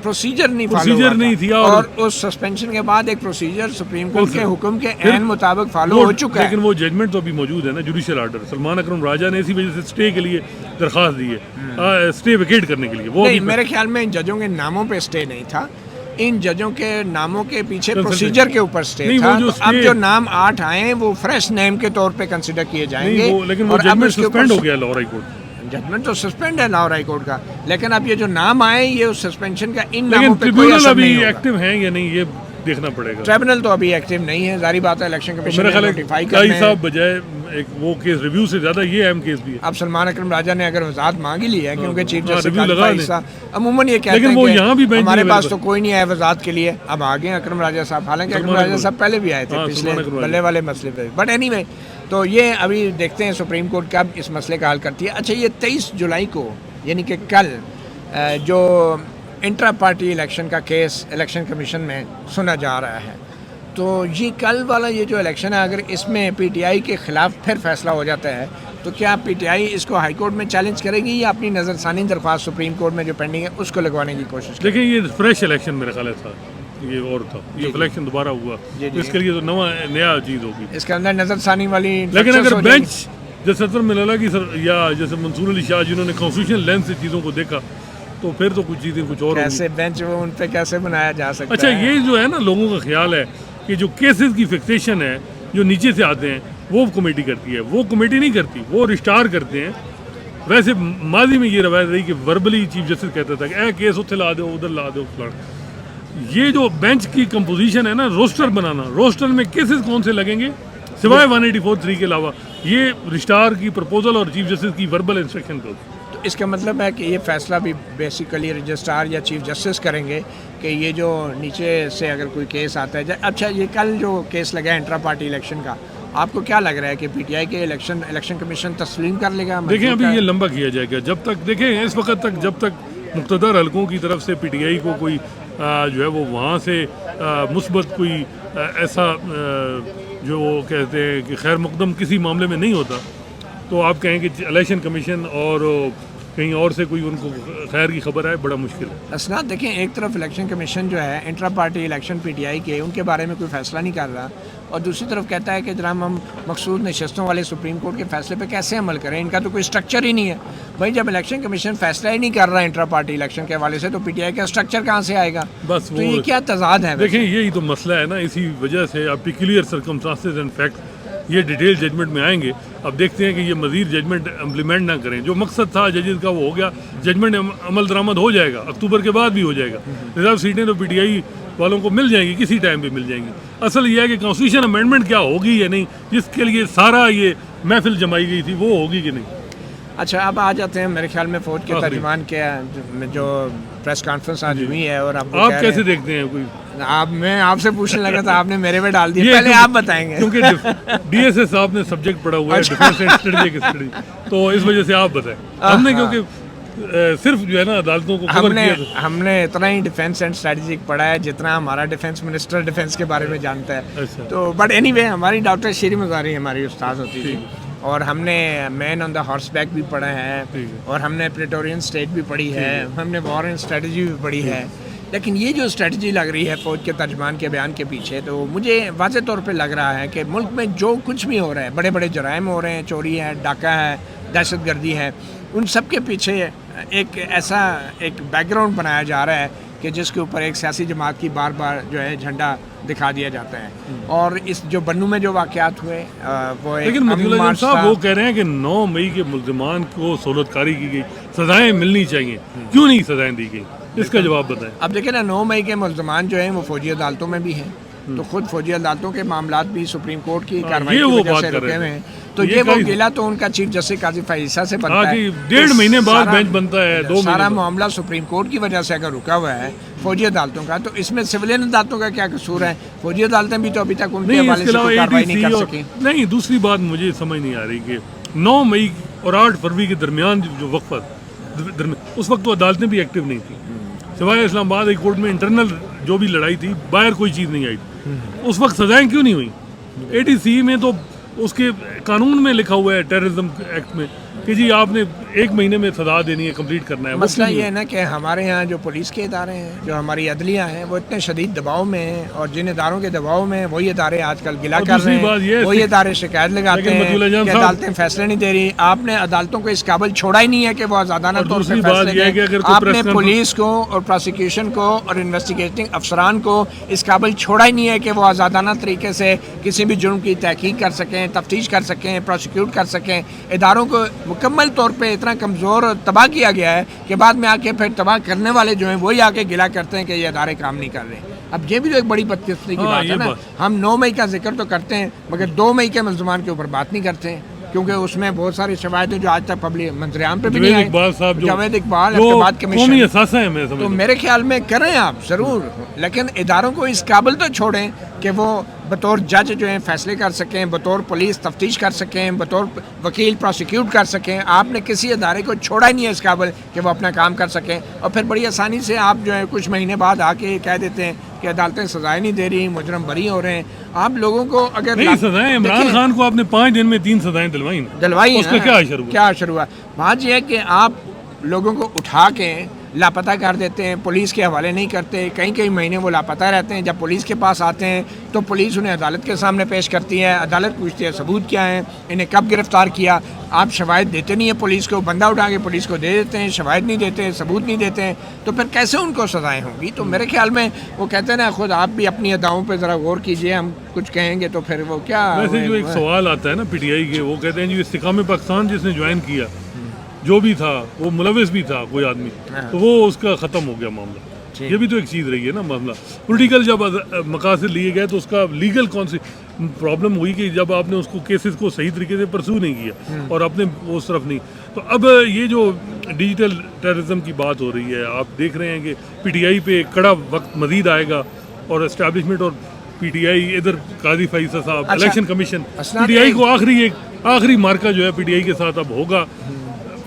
پروسیجر نہیں فالو تھی، اور اس سسپینشن کے بعد ایک پروسیجر سپریم کورٹ کے حکم کے عین مطابق فالو ہو چکا ہے۔ لیکن وہ ججمنٹ تو ابھی موجود ہے نا، جوڈیشل آرڈر۔ سلمان اکرم راجہ نے اسی وجہ سے اسٹے کے لیے درخواست دی ہے، اسٹے ویکیٹ کرنے کے لیے۔ وہ نہیں، میرے خیال میں ان ججوں کے ناموں پہ اسٹے نہیں تھا، ان ججوں کے ناموں کے پیچھے پروسیجر کے اوپر اسٹے نہیں، تھا، وہ جو تو اب جو نام 8 آئے ہیں وہ فریش نیم کے طور پہ کنسیڈر کیے جائیں گے. لیکن وہ ججمنٹ سسپینڈ ہو گیا لاہور ہائی کورٹ. ججمنٹ تو سسپینڈ ہے لاہور ہائی کورٹ کا، لیکن اب یہ جو نام آئے یہ اس سسپینشن کا ان لیکن ناموں پہ کوئی ٹریبیونل اثر نہیں ابھی ہوگا. ایکٹیو ہیں یا نہیں یہ دیکھنا پڑے گا. ٹریبونل تو ابھی ایکٹیو نہیں ہے، ظاہری بات ہے الیکشن کمیشن میرا نے خیال نوٹیفائی ہے کرنا قاضی ہے. صاحب بجائے ایک وہ کیس ریویو سے زیادہ یہ اہم کیس بھی ہے. اب سلمان اکرم راجہ نے اگر وضاحت مانگی لی ہے کیونکہ چیف جسٹس ریویو کا لگا لیں. حصہ عموماً یہ کہتے لیکن ہیں وہ کہ یہاں بھی بینچ ہمارے نہیں پاس تو available. کوئی نہیں ہے وضاحت کے لیے. اب آگے اکرم راجہ صاحب، حالانکہ اکرم راجہ صاحب پہلے بھی آئے تھے ہاں، پچھلے سلمان اکرم راجہ. بلے والے مسئلے پہ. بٹ اینی وے تو یہ ابھی دیکھتے ہیں سپریم کورٹ کب اس مسئلے کا حل کرتی ہے. اچھا، یہ 23 جولائی کو یعنی کہ کل جو انٹرا پارٹی الیکشن کا کیس الیکشن کمیشن میں سنا جا رہا ہے، تو یہ کل والا یہ جو الیکشن ہے اگر اس میں پی ٹی آئی کے خلاف پھر فیصلہ ہو جاتا ہے تو کیا پی ٹی آئی اس کو ہائی کورٹ میں چیلنج کرے گی یا اپنی نظر ثانی درخواست سپریم کورٹ میں جو پینڈنگ ہے اس کو لگوانے کی کوشش کرے گی؟ دیکھیں یہ فریش الیکشن میرے خیال ہے تھا، یہ اور تھا، یہ الیکشن دوبارہ ہوا، اس کے لیے تو نیا چیز ہوگی. اس کے اندر نظر ثانی والی لیکن اگر بینچ جیسے سطر میں للا کی یا جیسے منصور علی شاہ جنہوں نے کانسٹیٹیوشن لینس سے چیزوں کو دیکھا تو پھر تو کچھ چیزیں کچھ اور کیسے بینچ وہ ان پہ کیسے بنایا جا سکتا اچھا ہے؟ یہ جو ہے نا لوگوں کا خیال ہے کہ جو کیسز کی فکسیشن ہے جو نیچے سے آتے ہیں وہ کمیٹی کرتی ہے. وہ کمیٹی نہیں کرتی، وہ رجسٹرار کرتے ہیں. ویسے ماضی میں یہ روایت رہی کہ وربلی چیف جسٹس کہتا تھا کہ اے کیس اتنے لا دو ادھر لا دو فلاں. یہ جو بینچ کی کمپوزیشن ہے نا، روسٹر بنانا، روسٹر میں کیسز کون سے لگیں گے سوائے 184(3) کے علاوہ، یہ رجسٹرار کی پرپوزل اور چیف جسٹس کی وربل انسٹرکشن کو. تو اس کا مطلب ہے کہ یہ فیصلہ بھی بیسیکلی رجسٹرار یا چیف جسٹس کریں گے کہ یہ جو نیچے سے اگر کوئی کیس آتا ہے. اچھا، یہ کل جو کیس لگا ہے انٹرا پارٹی الیکشن کا، آپ کو کیا لگ رہا ہے کہ پی ٹی آئی کے الیکشن کمیشن تسلیم کر لے گا؟ دیکھیں ابھی یہ لمبا کیا جائے گا جب تک، دیکھیں اس وقت تک جب تک مقتدر حلقوں کی طرف سے پی ٹی آئی کو کوئی جو ہے وہ وہاں سے مثبت کوئی ایسا جو وہ کہتے ہیں کہ خیر مقدم کسی معاملے میں نہیں ہوتا تو آپ کہیں کہ الیکشن کمیشن اور کہیں اور سے کوئی ان کو خیر کی خبر آئے بڑا مشکل ہے. اسناد دیکھیں، ایک طرف الیکشن کمیشن جو ہے intra party election P T I کے ان کے بارے میں کوئی فیصلہ نہیں کر رہا، اور دوسری طرف کہتا ہے کہ جناب ہم مخصوص نشستوں والے سپریم کورٹ کے فیصلے پہ کیسے عمل کریں، ان کا تو کوئی اسٹرکچر ہی نہیں ہے. بھائی جب الیکشن کمیشن فیصلہ ہی نہیں کر رہا انٹرا پارٹی الیکشن کے حوالے سے تو پی ٹی آئی کا اسٹرکچر کہاں سے آئے گا؟ بس تو یہ کیا تضاد ہے؟ دیکھیں یہی تو مسئلہ ہے نا، اسی وجہ سے اب پیکولیئر سرکمسٹانسز اینڈ فیکٹ یہ ڈیٹیل ججمنٹ میں آئیں گے. اب دیکھتے ہیں کہ یہ مزید ججمنٹ امپلیمنٹ نہ کریں. جو مقصد تھا ججز کا وہ ہو گیا، ججمنٹ عمل درآمد ہو جائے گا، اکتوبر کے بعد بھی ہو جائے گا. ریزرو سیٹیں تو پی ٹی آئی والوں کو مل جائیں گی، کسی ٹائم بھی مل جائیں گی. اصل یہ ہے کہ کانسٹیٹیوشن امینڈمنٹ کیا ہوگی یا نہیں، جس کے لیے سارا یہ محفل جمائی گئی تھی وہ ہوگی کہ نہیں. اچھا، اب آ جاتے ہیں میرے خیال میں فوج کے ترجمان کے جو پریس کانفرنس آج ہوئی ہے، اور آپ کیسے دیکھتے ہیں؟ کوئی میں آپ سے پوچھنے لگا تھا، آپ نے میرے پہ ڈال دیا، پہلے آپ بتائیں گے. کیونکہ ڈی ایس ایس صاحب نے سبجیکٹ پڑھا ہوا ہے ڈیفینس اینڈ اسٹریٹجک اسٹڈی، تو اس وجہ سے آپ بتائیں. ہم نے کیونکہ صرف جو ہے نا عدالتوں کو ہم نے اتنا ہی ڈیفینس اینڈ اسٹریٹجک پڑھا ہے جتنا ہمارا ڈیفینس منسٹر ڈیفینس کے بارے میں جانتا ہے. تو بٹ اینی وے ہماری ڈاکٹر شیری مزاری ہماری استاد ہوتی تھی، اور ہم نے مین آن دا ہارس بیک بھی پڑھا ہے، اور ہم نے پریٹورین اسٹیٹ بھی پڑھی ہے، ہم نے وار اینڈ اسٹریٹجی بھی پڑھی ہے. لیکن یہ جو اسٹریٹجی لگ رہی ہے فوج کے ترجمان کے بیان کے پیچھے، تو مجھے واضح طور پہ لگ رہا ہے کہ ملک میں جو کچھ بھی ہو رہا ہے، بڑے بڑے جرائم ہو رہے ہیں، چوری ہے، ڈاکہ ہے، دہشت گردی ہے، ان سب کے پیچھے ایک ایسا ایک بیک گراؤنڈ بنایا جا رہا ہے کہ جس کے اوپر ایک سیاسی جماعت کی بار بار جو ہے جھنڈا دکھا دیا جاتا ہے. اور اس جو بنو میں جو واقعات ہوئے وہ ایک لیکن مطلب صاحب وہ کہہ رہے ہیں کہ 9 مئی کے ملزمان کو سہولت کاری کی گئی، سزائیں ملنی چاہیے، کیوں نہیں سزائیں دی گئی؟ اس کا جواب بتائیں. اب دیکھیں نا، 9 مئی کے ملزمان جو ہیں وہ فوجی عدالتوں میں بھی ہیں، تو خود فوجی عدالتوں کے معاملات بھی سپریم کورٹ کی کارروائی کی وجہ سے رکے ہوئے ہیں. تو یہ وہ گیلا تو ان کا چیف جسٹس قاضی فائزہ سے بنتا ہے. 1.5 مہینے بعد بینچ بنتا ہے، 2 سارا معاملہ سپریم کورٹ کی وجہ سے اگر رکا ہوا ہے فوجی عدالتوں کا، تو اس میں سویلین عدالتوں کا کیا قصور ہے؟ فوجی عدالتیں بھی تو ابھی تک ان کے حوالے سے کوئی کارروائی نہیں کر سکی. نہیں، دوسری بات مجھے سمجھ نہیں آ رہی کہ 9 مئی اور 8 فروری کے درمیان جو وقفہ اس وقت تو عدالتیں بھی ایکٹیو نہیں تھیں، سوائے اسلام آباد ہائی کورٹ میں انٹرنل جو بھی لڑائی تھی، باہر کوئی چیز نہیں آئی تھی. اس وقت سزائیں کیوں نہیں ہوئیں؟ ATC میں تو اس کے قانون میں لکھا ہوا ہے، ٹیررزم ایکٹ میں کہ جی آپ نے 1 مہینے میں سزا دینی ہے، کمپلیٹ کرنا ہے. مسئلہ یہ ہے نا کہ ہمارے ہاں جو پولیس کے ادارے ہیں، جو ہماری عدلیہ ہیں، وہ اتنے شدید دباؤ میں ہیں، اور جن اداروں کے دباؤ میں وہی ادارے آج کل گلا کر رہے ہیں، وہی ادارے شکایت لگاتے ہیں کہ عدالتیں فیصلے نہیں دے رہی. آپ نے عدالتوں کو اس قابل چھوڑا ہی نہیں ہے کہ وہ آزادانہ طور سے فیصلے دیں. آپ نے پولیس کو اور پروسیکیوشن کو اور انویسٹیگیٹنگ افسران کو اس قابل چھوڑا ہی نہیں ہے کہ وہ آزادانہ طریقے سے کسی بھی جرم کی تحقیق کر سکیں، تفتیش کر سکیں، پروسیکیوٹ کر سکیں. اداروں کو مکمل طور پہ اتنا کمزور اور تباہ کیا گیا ہے کہ بعد میں آ کے پھر تباہ کرنے والے جو ہیں وہی آ کے گلا کرتے ہیں کہ یہ ادارے کام نہیں کر رہے. اب یہ بھی تو ایک بڑی بدقسمتی کی بات ہے نا. ہم 9 مئی کا ذکر تو کرتے ہیں مگر 2 مئی کے ملزمان کے اوپر بات نہیں کرتے ہیں، کیونکہ اس میں بہت ساری شواہد ہیں جو آج تک پبلک منظر عام پہ بھی نہیں آئی. جاوید اقبال اعتماد کمیشن تو میرے خیال میں کریں آپ ضرور، لیکن اداروں کو اس قابل تو چھوڑیں کہ وہ بطور جج جو ہیں فیصلے کر سکیں، بطور پولیس تفتیش کر سکیں، بطور وکیل پروسیکیوٹ کر سکیں. آپ نے کسی ادارے کو چھوڑا ہی نہیں ہے اس قابل کہ وہ اپنا کام کر سکیں، اور پھر بڑی آسانی سے آپ جو ہے کچھ مہینے بعد آ کے کہہ دیتے ہیں کہ عدالتیں سزائیں نہیں دے رہی، مجرم بری ہو رہے ہیں. آپ لوگوں کو اگر نہیں سزائیں، عمران خان کو آپ نے 5 دن میں 3 سزائیں دلوائی، اس کا کیا اشر ہوا؟ بات یہ ہے کہ آپ لوگوں کو اٹھا کے لاپتہ کر دیتے ہیں، پولیس کے حوالے نہیں کرتے، کئی مہینے وہ لاپتہ رہتے ہیں. جب پولیس کے پاس آتے ہیں تو پولیس انہیں عدالت کے سامنے پیش کرتی ہے، عدالت پوچھتی ہے ثبوت کیا ہیں، انہیں کب گرفتار کیا. آپ شواہد دیتے نہیں ہیں پولیس کو، بندہ اٹھا کے پولیس کو دے دیتے ہیں، شواہد نہیں دیتے، ثبوت نہیں دیتے ہیں، تو پھر کیسے ان کو سزائیں ہوں گی؟ تو میرے خیال میں وہ کہتے ہیں نا، خود آپ بھی اپنی اداؤں پہ ذرا غور کیجئے، ہم کچھ کہیں گے تو پھر وہ کیا. ویسے جو ایک سوال آتا ہے نا پی ٹی آئی کے، وہ کہتے ہیں جو استحکام پاکستان جس نے جوائن کیا جو بھی تھا وہ ملوث بھی تھا کوئی آدمی، تو وہ اس کا ختم ہو گیا معاملہ. یہ بھی تو ایک چیز رہی ہے نا معاملہ. پولیٹیکل جب مقاصد لیے گئے تو اس کا لیگل کون سی پرابلم ہوئی کہ جب آپ نے اس کو کیسز کو صحیح طریقے سے پرسو نہیں کیا اور اپنے اس طرف نہیں. تو اب یہ جو ڈیجیٹل ٹیررزم کی بات ہو رہی ہے، آپ دیکھ رہے ہیں کہ پی ٹی آئی پہ کڑا وقت مزید آئے گا، اور اسٹیبلشمنٹ اور پی ٹی آئی ادھر قاضی فیصل صاحب، election commission, P T I کو آخری مارکا جو ہے پی ٹی آئی کے ساتھ اب ہوگا.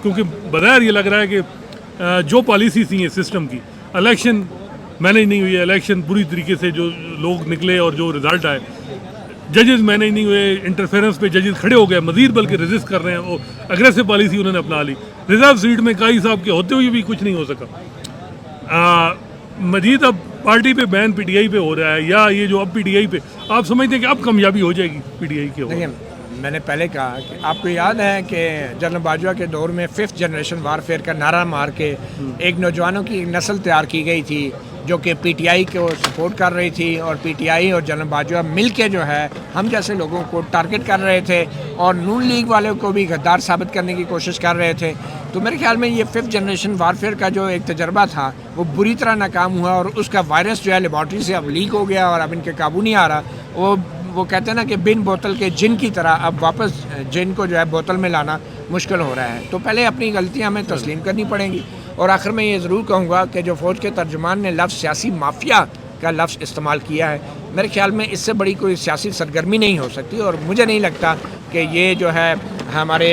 کیونکہ بظاہر یہ لگ رہا ہے کہ جو پالیسی تھی ہے سسٹم کی، الیکشن مینیج نہیں ہوئی ہے، الیکشن پوری طریقے سے جو لوگ نکلے اور جو رزلٹ آئے، ججز مینیج نہیں ہوئے، انٹرفیرنس پہ ججز کھڑے ہو گئے، مزید بلکہ ریزسٹ کر رہے ہیں، وہ اگریسو پالیسی انہوں نے اپنا لی. ریزرو سیٹ میں قاضی صاحب کے ہوتے ہوئے بھی کچھ نہیں ہو سکا. مزید اب پارٹی پہ بین پی ٹی آئی پہ ہو رہا ہے، یا یہ جو اب پی ٹی آئی پہ آپ سمجھتے ہیں کہ اب کامیابی ہو جائے گی پی ٹی آئی کی؟ میں نے پہلے کہا کہ آپ کو یاد ہے کہ جنرل باجوہ کے دور میں 5th جنریشن وارفیئر کا نعرہ مار کے ایک نوجوانوں کی نسل تیار کی گئی تھی جو کہ پی ٹی آئی کو سپورٹ کر رہی تھی، اور پی ٹی آئی اور جنرل باجوہ مل کے جو ہے ہم جیسے لوگوں کو ٹارگٹ کر رہے تھے، اور نون لیگ والوں کو بھی غدار ثابت کرنے کی کوشش کر رہے تھے. تو میرے خیال میں یہ 5th جنریشن وارفیئر کا جو ایک تجربہ تھا وہ بری طرح ناکام ہوا، اور اس کا وائرس جو ہے لیبارٹری سے اب لیک ہو گیا اور اب ان کے قابو نہیں آ رہا. وہ کہتے ہیں نا کہ بن بوتل کے جن کی طرح اب واپس جن کو جو ہے بوتل میں لانا مشکل ہو رہا ہے. تو پہلے اپنی غلطیاں ہمیں تسلیم کرنی پڑیں گی. اور آخر میں یہ ضرور کہوں گا کہ جو فوج کے ترجمان نے لفظ سیاسی مافیا کا لفظ استعمال کیا ہے، میرے خیال میں اس سے بڑی کوئی سیاسی سرگرمی نہیں ہو سکتی، اور مجھے نہیں لگتا کہ یہ جو ہے ہمارے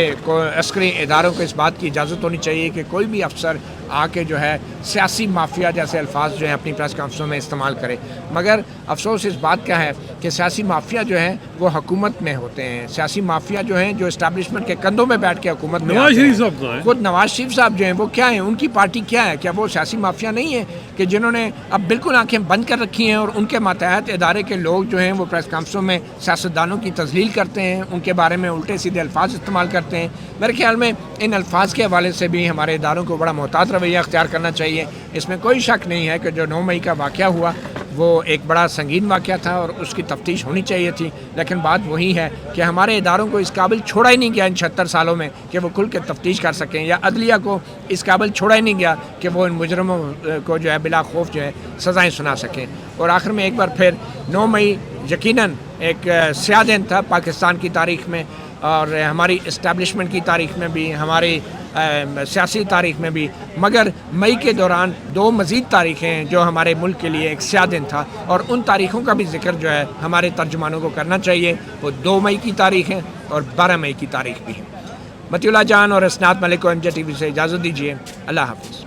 عسکری اداروں کو اس بات کی اجازت ہونی چاہیے کہ کوئی بھی افسر آ کے جو ہے سیاسی مافیا جیسے الفاظ جو ہیں اپنی پریس کانفرنسوں میں استعمال کرے. مگر افسوس اس بات کا ہے کہ سیاسی مافیا جو ہیں وہ حکومت میں ہوتے ہیں، سیاسی مافیا جو ہیں جو اسٹیبلشمنٹ کے کندھوں میں بیٹھ کے حکومت میں نواز شریف صاحب کہاں ہیں؟ خود نواز شریف صاحب جو ہیں وہ کیا ہیں، ان کی پارٹی کیا ہے؟ کیا وہ سیاسی مافیا نہیں ہے کہ جنہوں نے اب بالکل آنکھیں بند کر رکھی ہیں، اور ان کے ماتحت ادارے کے لوگ جو ہیں وہ پریس کانفرنسوں میں سیاستدانوں کی تذلیل کرتے ہیں، ان کے بارے میں الٹے سیدھے الفاظ استعمال کرتے ہیں. میرے خیال میں ان الفاظ کے حوالے سے بھی ہمارے اداروں کو بڑا محتاط رویہ اختیار کرنا چاہیے. اس میں کوئی شک نہیں ہے کہ جو 9 مئی کا واقعہ ہوا وہ ایک بڑا سنگین واقعہ تھا اور اس کی تفتیش ہونی چاہیے تھی، لیکن بات وہی ہے کہ ہمارے اداروں کو اس قابل چھوڑا ہی نہیں گیا ان 76 سالوں میں کہ وہ کھل کے تفتیش کر سکیں، یا عدلیہ کو اس قابل چھوڑا ہی نہیں گیا کہ وہ ان مجرموں کو جو ہے بلا خوف جو ہے سزائیں سنا سکیں. اور آخر میں ایک بار پھر 9 مئی یقیناً ایک سیاہ دن تھا پاکستان کی تاریخ میں، اور ہماری اسٹیبلشمنٹ کی تاریخ میں بھی، ہماری سیاسی تاریخ میں بھی. مگر مئی کے دوران 2 مزید تاریخیں ہیں جو ہمارے ملک کے لیے ایک سیاہ دن تھا، اور ان تاریخوں کا بھی ذکر جو ہے ہمارے ترجمانوں کو کرنا چاہیے. وہ 2 مئی کی تاریخ ہے اور 12 مئی کی تاریخ بھی ہے. مطیع اللہ جان اور اسناد ملک کو MJ TV سے اجازت دیجیے. اللہ حافظ.